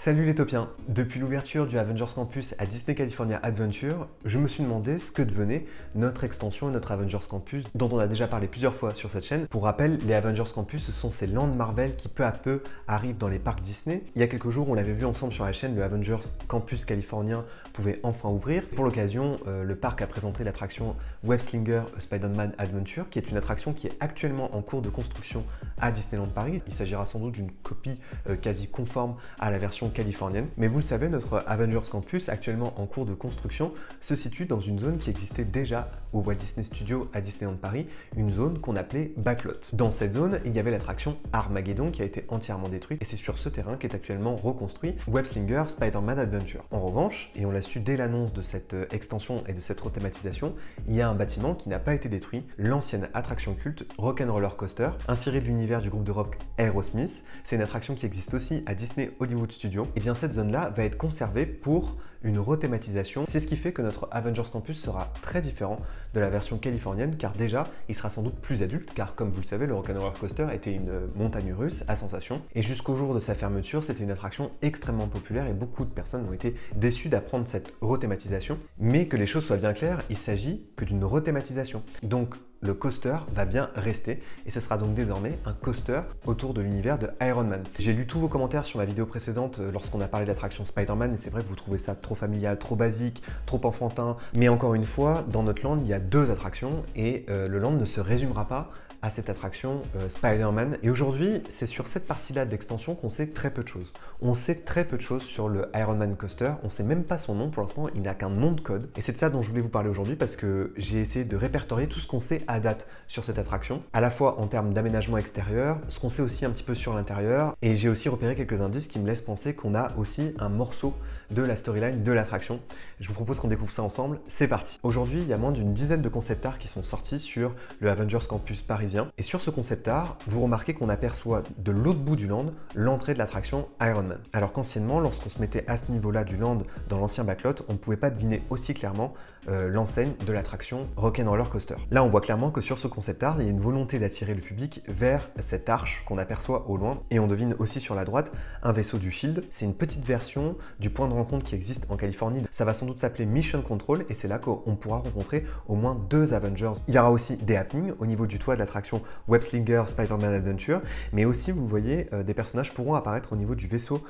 Salut les topiens! Depuis l'ouverture du Avengers Campus à Disney California Adventure, je me suis demandé ce que devenait notre extension et notre Avengers Campus dont on a déjà parlé plusieurs fois sur cette chaîne. Pour rappel, les Avengers Campus, ce sont ces lands Marvel qui peu à peu arrivent dans les parcs Disney. Il y a quelques jours, on l'avait vu ensemble sur la chaîne, le Avengers Campus californien pouvait enfin ouvrir. Pour l'occasion, le parc a présenté l'attraction Web Slinger Spider-Man Adventure, qui est une attraction qui est actuellement en cours de construction à Disneyland Paris. Il s'agira sans doute d'une copie quasi conforme à la version californienne. Mais vous le savez, notre Avengers Campus, actuellement en cours de construction, se situe dans une zone qui existait déjà au Walt Disney Studios à Disneyland Paris, une zone qu'on appelait Backlot. Dans cette zone, il y avait l'attraction Armageddon qui a été entièrement détruite et c'est sur ce terrain qu'est actuellement reconstruit Web Slinger Spider-Man Adventure. En revanche, et on l'a su dès l'annonce de cette extension et de cette rethématisation, il y a un bâtiment qui n'a pas été détruit, l'ancienne attraction culte Rock'n'Roller Coaster, inspirée de l'univers du groupe de rock Aerosmith. C'est une attraction qui existe aussi à Disney Hollywood Studios. Et bien cette zone-là va être conservée pour une rethématisation. C'est ce qui fait que notre Avengers Campus sera très différent de la version californienne, car déjà, il sera sans doute plus adulte, car comme vous le savez, le Rock'n'Roller Coaster était une montagne russe à sensations. Et jusqu'au jour de sa fermeture, c'était une attraction extrêmement populaire et beaucoup de personnes ont été déçues d'apprendre cette rethématisation. Mais que les choses soient bien claires, il s'agit que d'une rethématisation. Donc, le coaster va bien rester et ce sera donc désormais un coaster autour de l'univers de Iron Man. J'ai lu tous vos commentaires sur ma vidéo précédente lorsqu'on a parlé de l'attraction Spider-Man et c'est vrai que vous trouvez ça trop familial, trop basique, trop enfantin. Mais encore une fois, dans notre land, il y a deux attractions et le land ne se résumera pas à cette attraction Spider-Man. Et aujourd'hui, c'est sur cette partie-là de l'extension qu'on sait très peu de choses. On sait très peu de choses sur le Iron Man Coaster. On sait même pas son nom pour l'instant, il n'a qu'un nom de code. Et c'est de ça dont je voulais vous parler aujourd'hui parce que j'ai essayé de répertorier tout ce qu'on sait à date sur cette attraction, à la fois en termes d'aménagement extérieur, ce qu'on sait aussi un petit peu sur l'intérieur, et j'ai aussi repéré quelques indices qui me laissent penser qu'on a aussi un morceau de la storyline de l'attraction. Je vous propose qu'on découvre ça ensemble, c'est parti. Aujourd'hui, il y a moins d'une dizaine de concept art qui sont sortis sur le Avengers Campus parisien. Et sur ce concept art, vous remarquez qu'on aperçoit de l'autre bout du land l'entrée de l'attraction Iron Man. Alors qu'anciennement, lorsqu'on se mettait à ce niveau-là du land dans l'ancien backlot, on ne pouvait pas deviner aussi clairement l'enseigne de l'attraction Rock'n'Roller Coaster. Là, on voit clairement que sur ce concept art, il y a une volonté d'attirer le public vers cette arche qu'on aperçoit au loin. Et on devine aussi sur la droite un vaisseau du Shield. C'est une petite version du point de rencontre qui existe en Californie. Ça va sans doute s'appeler Mission Control et c'est là qu'on pourra rencontrer au moins deux Avengers. Il y aura aussi des happenings au niveau du toit de l'attraction Web Slinger Spider-Man Adventure, mais aussi, vous voyez, des personnages pourront apparaître au niveau du vaisseau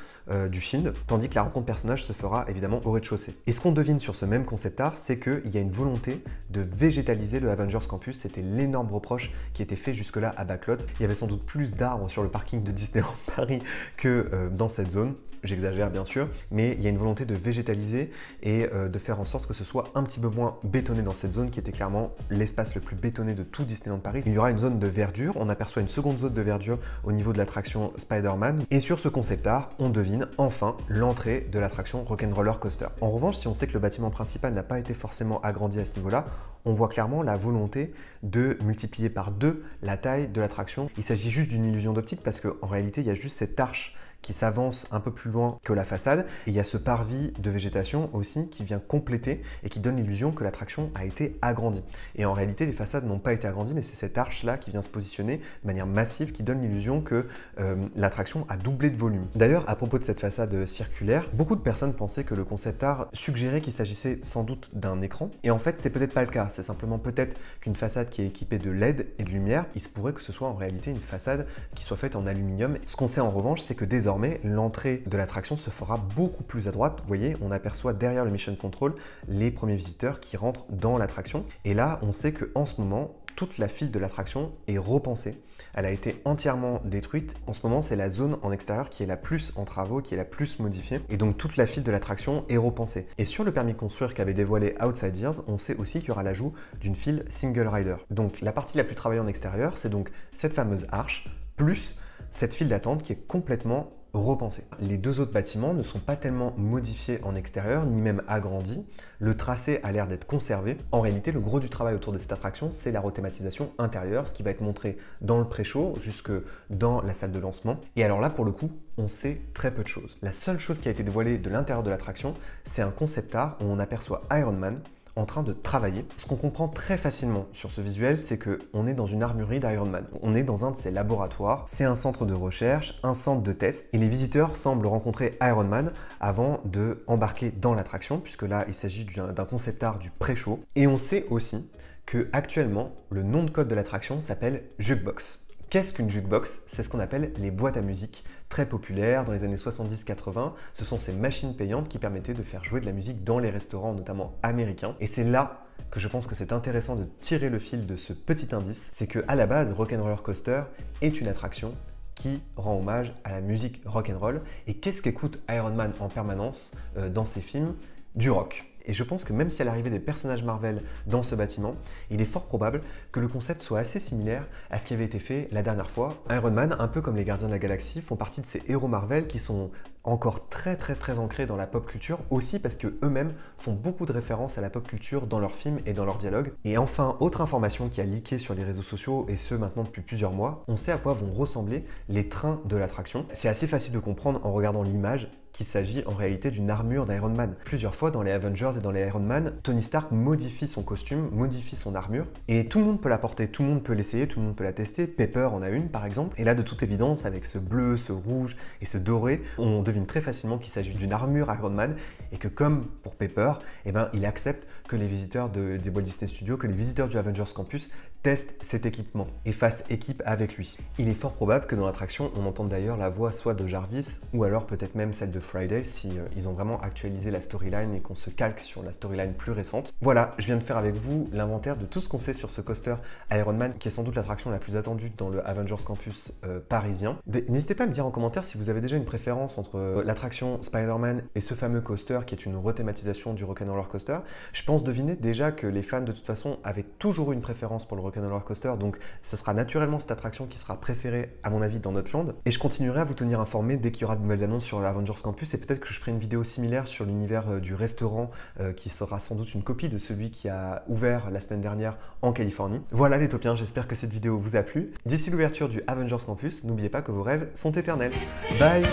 du Shield, tandis que la rencontre personnage se fera évidemment au rez-de-chaussée. Et ce qu'on devine sur ce même concept art, c'est qu'il y a une volonté de végétaliser le Avengers Campus. C'était l'énorme reproche qui était fait jusque-là à Backlot. Il y avait sans doute plus d'arbres sur le parking de Disneyland Paris que dans cette zone. J'exagère bien sûr, mais il y a une volonté de végétaliser et de faire en sorte que ce soit un petit peu moins bétonné dans cette zone qui était clairement l'espace le plus bétonné de tout Disneyland Paris. Il y aura une zone de verdure, on aperçoit une seconde zone de verdure au niveau de l'attraction Spider-Man et sur ce concept art, on devine enfin l'entrée de l'attraction Rock'n'Roller Coaster. En revanche, si on sait que le bâtiment principal n'a pas été forcément agrandi à ce niveau-là, on voit clairement la volonté de multiplier par deux la taille de l'attraction. Il s'agit juste d'une illusion d'optique parce qu'en réalité, il y a juste cette arche qui s'avance un peu plus loin que la façade. Et il y a ce parvis de végétation aussi qui vient compléter et qui donne l'illusion que l'attraction a été agrandie. Et en réalité, les façades n'ont pas été agrandies, mais c'est cette arche-là qui vient se positionner de manière massive qui donne l'illusion que l'attraction a doublé de volume. D'ailleurs, à propos de cette façade circulaire, beaucoup de personnes pensaient que le concept art suggérait qu'il s'agissait sans doute d'un écran. Et en fait, c'est peut-être pas le cas. C'est simplement peut-être qu'une façade qui est équipée de LED et de lumière, il se pourrait que ce soit en réalité une façade qui soit faite en aluminium. Ce qu'on sait en revanche, c'est que désormais, l'entrée de l'attraction se fera beaucoup plus à droite. Vous voyez, on aperçoit derrière le Mission Control les premiers visiteurs qui rentrent dans l'attraction. Et là, on sait qu'en ce moment, toute la file de l'attraction est repensée. Elle a été entièrement détruite. En ce moment, c'est la zone en extérieur qui est la plus en travaux, qui est la plus modifiée. Et donc, toute la file de l'attraction est repensée. Et sur le permis de construire qu'avait dévoilé Outsiders, on sait aussi qu'il y aura l'ajout d'une file single rider. Donc, la partie la plus travaillée en extérieur, c'est donc cette fameuse arche, plus cette file d'attente qui est complètement repensé. Les deux autres bâtiments ne sont pas tellement modifiés en extérieur, ni même agrandis. Le tracé a l'air d'être conservé. En réalité, le gros du travail autour de cette attraction, c'est la rethématisation intérieure, ce qui va être montré dans le pré-show, jusque dans la salle de lancement. Et alors là, pour le coup, on sait très peu de choses. La seule chose qui a été dévoilée de l'intérieur de l'attraction, c'est un concept art où on aperçoit Iron Man en train de travailler. Ce qu'on comprend très facilement sur ce visuel, c'est qu'on est dans une armurerie d'Iron Man. On est dans un de ses laboratoires, c'est un centre de recherche, un centre de test, et les visiteurs semblent rencontrer Iron Man avant de embarquer dans l'attraction, puisque là, il s'agit d'un concept art du pré-show. Et on sait aussi que actuellement, le nom de code de l'attraction s'appelle Jukebox. Qu'est-ce qu'une jukebox? C'est ce qu'on appelle les boîtes à musique, très populaires dans les années 70-80. Ce sont ces machines payantes qui permettaient de faire jouer de la musique dans les restaurants, notamment américains. Et c'est là que je pense que c'est intéressant de tirer le fil de ce petit indice, c'est qu'à la base, Rock'n'Roller Coaster est une attraction qui rend hommage à la musique rock'n'roll. Et qu'est-ce qu'écoute Iron Man en permanence dans ses films? Du rock. Et je pense que même si à l'arrivée des personnages Marvel dans ce bâtiment, il est fort probable que le concept soit assez similaire à ce qui avait été fait la dernière fois. Iron Man, un peu comme les Gardiens de la Galaxie, font partie de ces héros Marvel qui sont encore très ancrés dans la pop culture, aussi parce que eux-mêmes font beaucoup de références à la pop culture dans leurs films et dans leurs dialogues. Et enfin, autre information qui a leaké sur les réseaux sociaux, et ce maintenant depuis plusieurs mois, on sait à quoi vont ressembler les trains de l'attraction. C'est assez facile de comprendre en regardant l'image qu'il s'agit en réalité d'une armure d'Iron Man. Plusieurs fois dans les Avengers et dans les Iron Man, Tony Stark modifie son costume, modifie son armure, et tout le monde peut la porter, tout le monde peut l'essayer, tout le monde peut la tester. Pepper en a une par exemple, et là de toute évidence, avec ce bleu, ce rouge et ce doré, on devine très facilement qu'il s'agit d'une armure Iron Man, et que comme pour Pepper, eh ben, il accepte que les visiteurs des Walt Disney Studios, que les visiteurs du Avengers Campus testent cet équipement et fassent équipe avec lui. Il est fort probable que dans l'attraction, on entende d'ailleurs la voix soit de Jarvis, ou alors peut-être même celle de Friday si ils ont vraiment actualisé la storyline et qu'on se calque sur la storyline plus récente. Voilà, je viens de faire avec vous l'inventaire de tout ce qu'on sait sur ce coaster Iron Man, qui est sans doute l'attraction la plus attendue dans le Avengers Campus parisien. N'hésitez pas à me dire en commentaire si vous avez déjà une préférence entre l'attraction Spider-Man et ce fameux coaster qui est une rethématisation du Rock'n'Roller Coaster. Je pense deviner déjà que les fans de toute façon avaient toujours eu une préférence pour le Rock'n'Roller Coaster, donc ce sera naturellement cette attraction qui sera préférée à mon avis dans notre land. Et je continuerai à vous tenir informé dès qu'il y aura de nouvelles annonces sur l'Avengers Campus, et peut-être que je ferai une vidéo similaire sur l'univers du restaurant qui sera sans doute une copie de celui qui a ouvert la semaine dernière en Californie. Voilà les Taupiens, j'espère que cette vidéo vous a plu. D'ici l'ouverture du Avengers Campus, n'oubliez pas que vos rêves sont éternels. Bye!